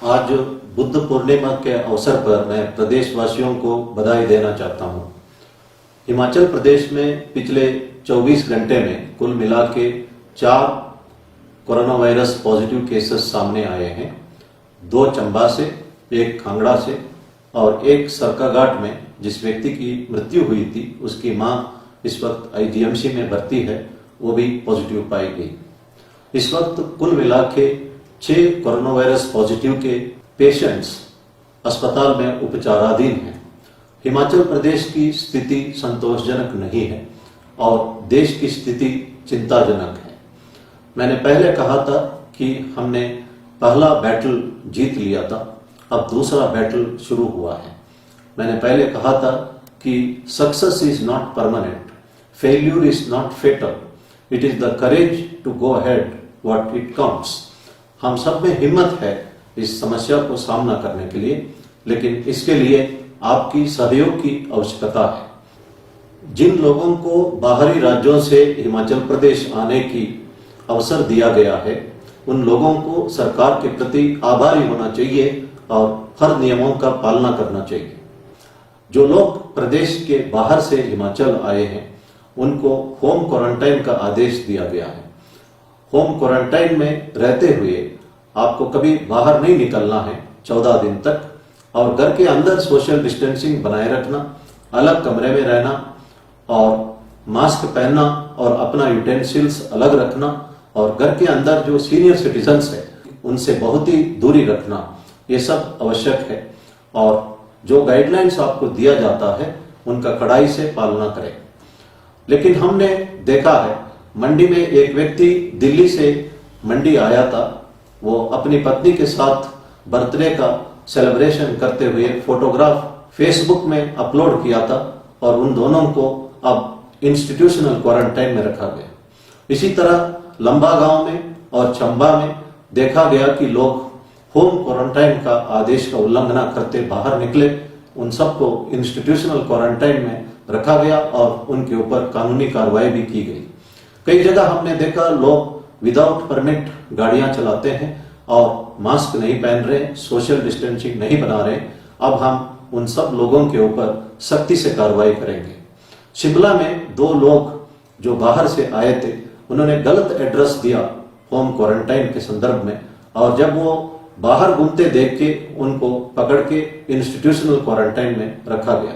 आज बुद्ध पूर्णिमा के अवसर पर मैं प्रदेशवासियों को बधाई देना चाहता हूं। हिमाचल प्रदेश में पिछले 24 घंटे में कुल मिला के 4 कोरोना वायरस पॉजिटिव केसेस सामने आए हैं। 2 चंबा से, 1 कांगड़ा से और 1 सरकाघाट में जिस व्यक्ति की मृत्यु हुई थी उसकी मां इस वक्त आईजीएमसी में भर्ती है, वो भी पॉजिटिव पाई गई। इस वक्त कुल मिला के 6 कोरोना वायरस पॉजिटिव के पेशेंट्स अस्पताल में उपचाराधीन हैं। हिमाचल प्रदेश की स्थिति संतोषजनक नहीं है और देश की स्थिति चिंताजनक है। मैंने पहले कहा था कि हमने पहला बैटल जीत लिया था, अब दूसरा बैटल शुरू हुआ है। मैंने पहले कहा था कि success is not permanent, failure is not fatal, it is the courage to go ahead what it counts. हम सब में हिम्मत है इस समस्या को सामना करने के लिए, लेकिन इसके लिए आपकी सहयोग की आवश्यकता है। जिन लोगों को बाहरी राज्यों से हिमाचल प्रदेश आने की अवसर दिया गया है, उन लोगों को सरकार के प्रति आभारी होना चाहिए और हर नियमों का पालना करना चाहिए। जो लोग प्रदेश के बाहर से हिमाचल आए हैं, उनको होम क्वारंटाइन का आदेश दिया गया है। होम क्वारंटाइन में रहते हुए आपको कभी बाहर नहीं निकलना है 14 दिन तक, और घर के अंदर सोशल डिस्टेंसिंग बनाए रखना, अलग कमरे में रहना और मास्क पहनना और अपना यूटेंसिल्स अलग रखना, और घर के अंदर जो सीनियर सिटीजन्स है उनसे बहुत ही दूरी रखना, ये सब आवश्यक है। और जो गाइडलाइंस आपको दिया जाता है उनका कड़ाई से पालना करें। लेकिन हमने देखा है, मंडी में एक व्यक्ति दिल्ली से मंडी आया था, वो अपनी पत्नी के साथ बर्थडे का सेलिब्रेशन करते हुए फोटोग्राफ फेसबुक में अपलोड किया था और उन दोनों को अब इंस्टीट्यूशनल क्वारंटाइन में रखा गया। इसी तरह लंबा गांव में और चंबा में देखा गया कि लोग होम क्वारंटाइन का आदेश का उल्लंघन करते बाहर निकले, उन सबको इंस्टीट्यूशनल क्वारंटाइन में रखा गया और उनके ऊपर कानूनी कार्रवाई भी की गई। कई जगह हमने देखा लोग विदाउट परमिट गाड़ियां चलाते हैं और मास्क नहीं पहन रहे, सोशल डिस्टेंसिंग नहीं बना रहे। अब हम उन सब लोगों के ऊपर सख्ती से कार्रवाई करेंगे। शिमला में 2 लोग जो बाहर से आए थे, उन्होंने गलत एड्रेस दिया होम क्वारंटाइन के संदर्भ में, और जब वो बाहर घूमते देख के उनको पकड़ के इंस्टीट्यूशनल क्वारंटाइन में रखा गया।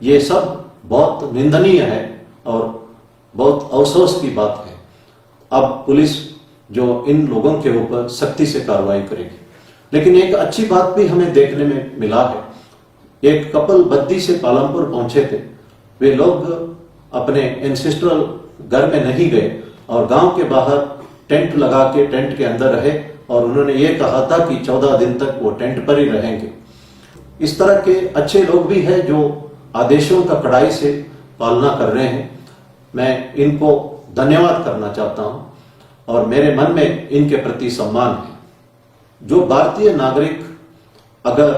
ये सब बहुत निंदनीय है और बहुत अफसोस की बात है। अब पुलिस जो इन लोगों के ऊपर सख्ती से कार्रवाई करेगी। लेकिन एक अच्छी बात भी हमें देखने में मिला है। एक कपल बद्दी से पालमपुर पहुंचे थे। वे लोग अपने एंसेस्ट्रल घर में नहीं गए और गांव के बाहर टेंट लगा के टेंट के अंदर रहे, और उन्होंने ये कहा था कि 14 दिन तक वो टेंट पर ही रहेंगे। इस तरह के अच्छे लोग भी हैं जो आदेशों का कड़ाई से पालना कर रहे हैं। मैं इनको धन्यवाद करना चाहता हूं और मेरे मन में इनके प्रति सम्मान है। जो भारतीय नागरिक अगर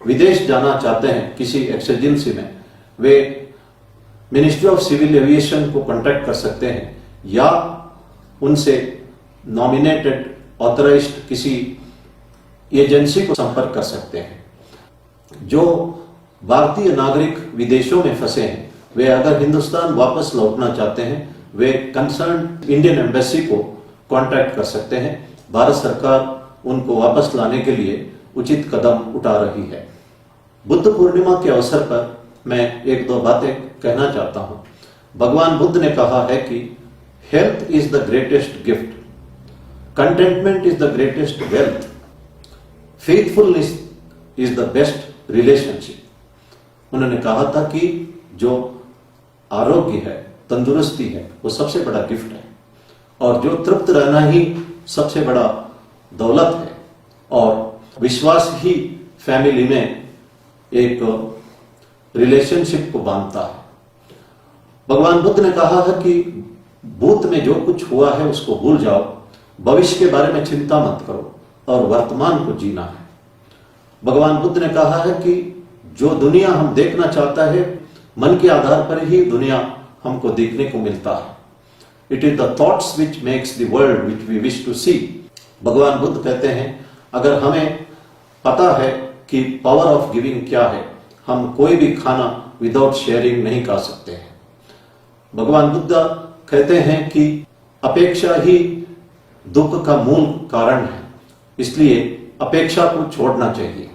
विदेश जाना चाहते हैं किसी एक्सर्जेंसी में, वे मिनिस्ट्री ऑफ सिविल एविएशन को कांटेक्ट कर सकते हैं या उनसे नॉमिनेटेड ऑथराइज्ड किसी एजेंसी को संपर्क कर सकते हैं। जो भारतीय नागरिक विदेशों में फंसे हैं, वे अगर हिंदुस्तान वापस लौटना चाहते हैं, वे कंसर्न इंडियन एम्बेसी को कांटेक्ट कर सकते हैं। भारत सरकार उनको वापस लाने के लिए उचित कदम उठा रही है। बुद्ध पूर्णिमा के अवसर पर मैं 1-2 बातें कहना चाहता हूं। भगवान बुद्ध ने कहा है कि health is the greatest gift, contentment is the greatest wealth, faithfulness is the best relationship. उन्होंने कहा था कि जो आरोग्य है, तंदुरुस्ती है, वो सबसे बड़ा गिफ्ट है, और जो तृप्त रहना ही सबसे बड़ा दौलत है, और विश्वास ही फैमिली में एक रिलेशनशिप को बांधता है। भगवान बुद्ध ने कहा है कि भूत में जो कुछ हुआ है उसको भूल जाओ, भविष्य के बारे में चिंता मत करो और वर्तमान को जीना है। भगवान बुद्ध ने कहा है कि जो दुनिया हम देखना चाहता है, मन के आधार पर ही दुनिया हमको देखने को मिलता है। It is the thoughts which makes the world which we wish to see. भगवान बुद्ध कहते हैं अगर हमें पता है कि पावर ऑफ गिविंग क्या है, हम कोई भी खाना विदाउट शेयरिंग नहीं खा सकते हैं। भगवान बुद्ध कहते हैं कि अपेक्षा ही दुख का मूल कारण है, इसलिए अपेक्षा को छोड़ना चाहिए।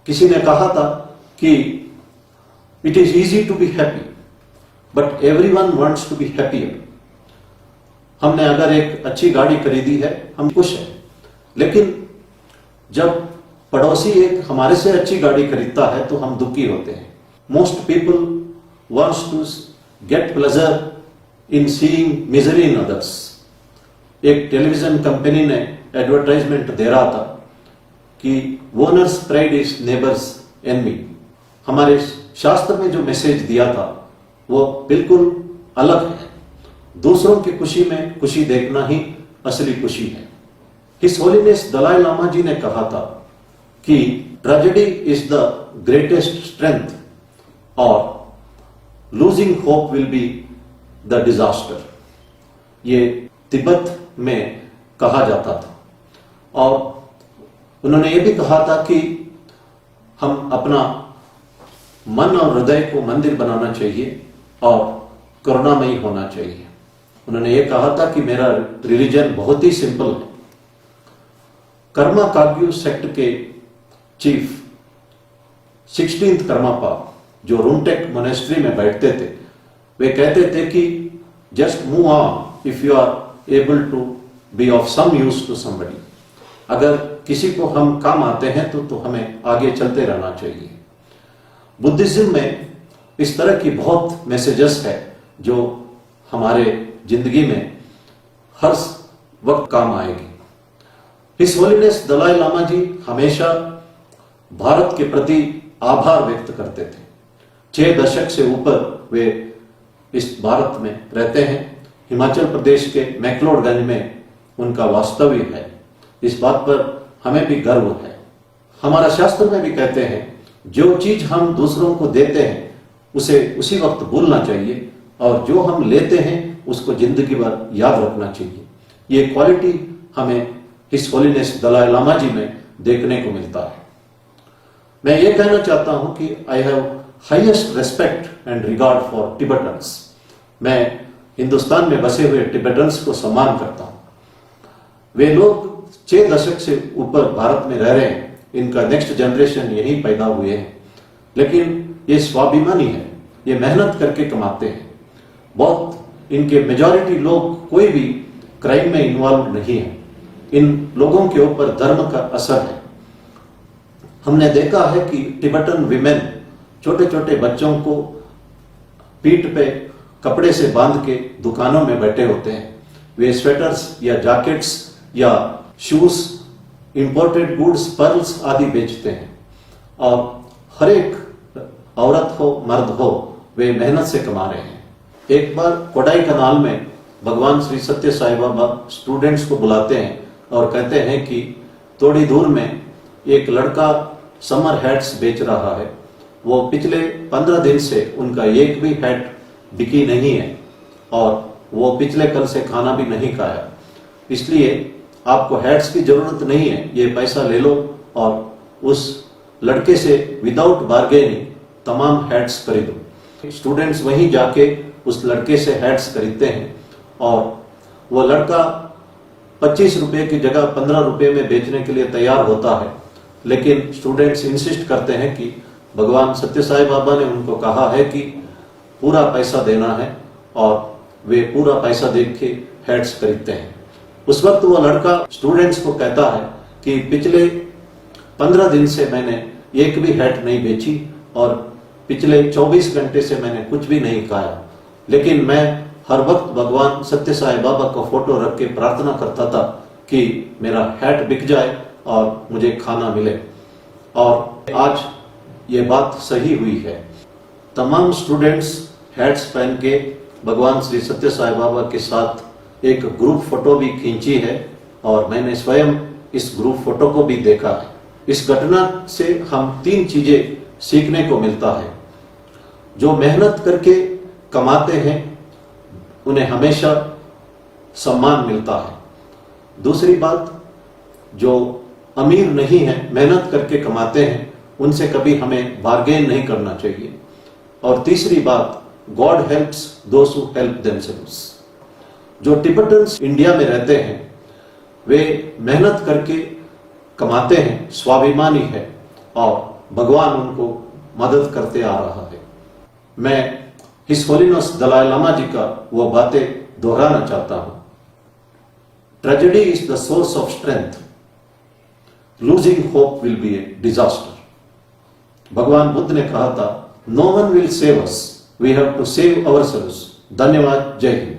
किसी ने कहा था कि it is easy to be happy but everyone wants to be happier. हमने अगर एक अच्छी गाड़ी खरीदी है, हम खुश हैं, लेकिन जब पड़ोसी एक हमारे से अच्छी गाड़ी खरीदता है तो हम दुखी होते हैं। Most people wants to get pleasure in seeing misery in others. एक टेलीविजन कंपनी ने एडवर्टाइजमेंट दे रहा था कि owner's pride is neighbour's enemy. हमारे शास्त्र में जो मैसेज दिया था वो बिल्कुल अलग है। दूसरों की खुशी में खुशी देखना ही असली खुशी है। हिज होलीनेस दलाई लामा जी ने कहा था कि tragedy is the greatest strength और losing hope will be the disaster. ये तिब्बत में कहा जाता था। और उन्होंने ये भी कहा था कि हम अपना मन और हृदय को मंदिर बनाना चाहिए और करुणामयी होना चाहिए। उन्होंने ये कहा था कि मेरा रिलीजन बहुत ही सिंपल है। कर्मा काग्यू सेक्ट के चीफ 16th कर्मापा जो रुनटेक मोनेस्ट्री में बैठते थे, वे कहते थे कि just move on if you are able to be of some use to somebody. अगर किसी को हम काम आते हैं तो हमें आगे चलते रहना चाहिए। बुद्धिज्म में इस तरह की बहुत मैसेजेस है जो हमारे जिंदगी में हर वक्त काम आएगी। हिज होलीनेस दलाई लामा जी हमेशा भारत के प्रति आभार व्यक्त करते थे। 6 दशक से ऊपर वे इस भारत में रहते हैं। हिमाचल प्रदेश के मैक्लोडगंज में उनका वास्तव्य है। इस बात पर हमें भी गर्व है। हमारा शास्त्र में भी कहते हैं जो चीज हम दूसरों को देते हैं उसे उसी वक्त भूलना चाहिए और जो हम लेते हैं उसको जिंदगी भर याद रखना चाहिए। ये क्वालिटी हमें हिज होलीनेस दलाई लामा जी में देखने को मिलता है। मैं ये कहना चाहता हूं कि I have highest respect and regard for Tibetans. मैं हिंदुस्तान में बसे हुए टिबेटन्स को सम्मान करता हूं। वे लोग 6 दशक से ऊपर भारत में रह रहे हैं। इनका नेक्स्ट जनरेशन यहीं पैदा हुए हैं, लेकिन ये स्वाभिमानी है, ये मेहनत करके कमाते हैं। बहुत इनके मेजॉरिटी लोग कोई भी क्राइम में इन्वॉल्व नहीं है। इन लोगों के ऊपर धर्म का असर है। हमने देखा है कि टिबेटन विमेन छोटे छोटे बच्चों को पीठ पे कपड़े से बांध के दुकानों में बैठे होते हैं। वे स्वेटर्स या जैकेट्स या शूज, इंपोर्टेड गुड्स, पर्ल्स आदि बेचते हैं और हर एक औरत हो मर्द हो वे मेहनत से कमा रहे हैं। एक बार कोडाई कनाल में भगवान श्री सत्य साई बाबा स्टूडेंट्स को बुलाते हैं और कहते हैं कि थोड़ी दूर में एक लड़का समर हैट्स बेच रहा है। वो पिछले 15 दिन से उनका एक भी हैट बिकी नहीं है और वो पिछले कल से खाना भी नहीं खाया, इसलिए आपको हैट्स की जरूरत नहीं है, ये पैसा ले लो और उस लड़के से विदाउट बार्गेनिंग तमाम हैट्स खरीदो। स्टूडेंट्स वहीं जाके उस लड़के से हैट्स खरीदते हैं और वो लड़का 25 रुपए की जगह 15 रुपए में बेचने के लिए तैयार होता है, लेकिन स्टूडेंट्स इंसिस्ट करते हैं कि भगवान सत्य साई बाबा ने उनको कहा है कि पूरा पैसा देना है और वे पूरा पैसा दे के हैट्स खरीदते हैं। उस वक्त वो लड़का स्टूडेंट्स को कहता है कि पिछले 15 दिन से मैंने एक भी हैट नहीं बेची और पिछले 24 घंटे से मैंने कुछ भी नहीं खाया, लेकिन मैं हर वक्त भगवान सत्य साई बाबा का फोटो रख के प्रार्थना करता था कि मेरा हैट बिक जाए और मुझे खाना मिले। और आज ये बात सही हुई है। तमाम स्टूडेंट्स हैट्स पहन के भगवान श्री सत्य साई बाबा के साथ एक ग्रुप फोटो भी खींची है और मैंने स्वयं इस ग्रुप फोटो को भी देखा है। इस घटना से हम 3 चीजें सीखने को मिलता है। जो मेहनत करके कमाते हैं उन्हें हमेशा सम्मान मिलता है। दूसरी बात, जो अमीर नहीं है, मेहनत करके कमाते हैं, उनसे कभी हमें बार्गेन नहीं करना चाहिए। और तीसरी बात, God helps those who help themselves. जो टिबेटन्स इंडिया में रहते हैं वे मेहनत करके कमाते हैं, स्वाभिमानी है और भगवान उनको मदद करते आ रहा है। मैं हिज होलिनेस दलाई लामा जी का वो बातें दोहराना चाहता हूं। Tragedy is the source of strength, losing hope will be a disaster. भगवान बुद्ध ने कहा था, no one will save us, we have to save ourselves. धन्यवाद। जय हिंद।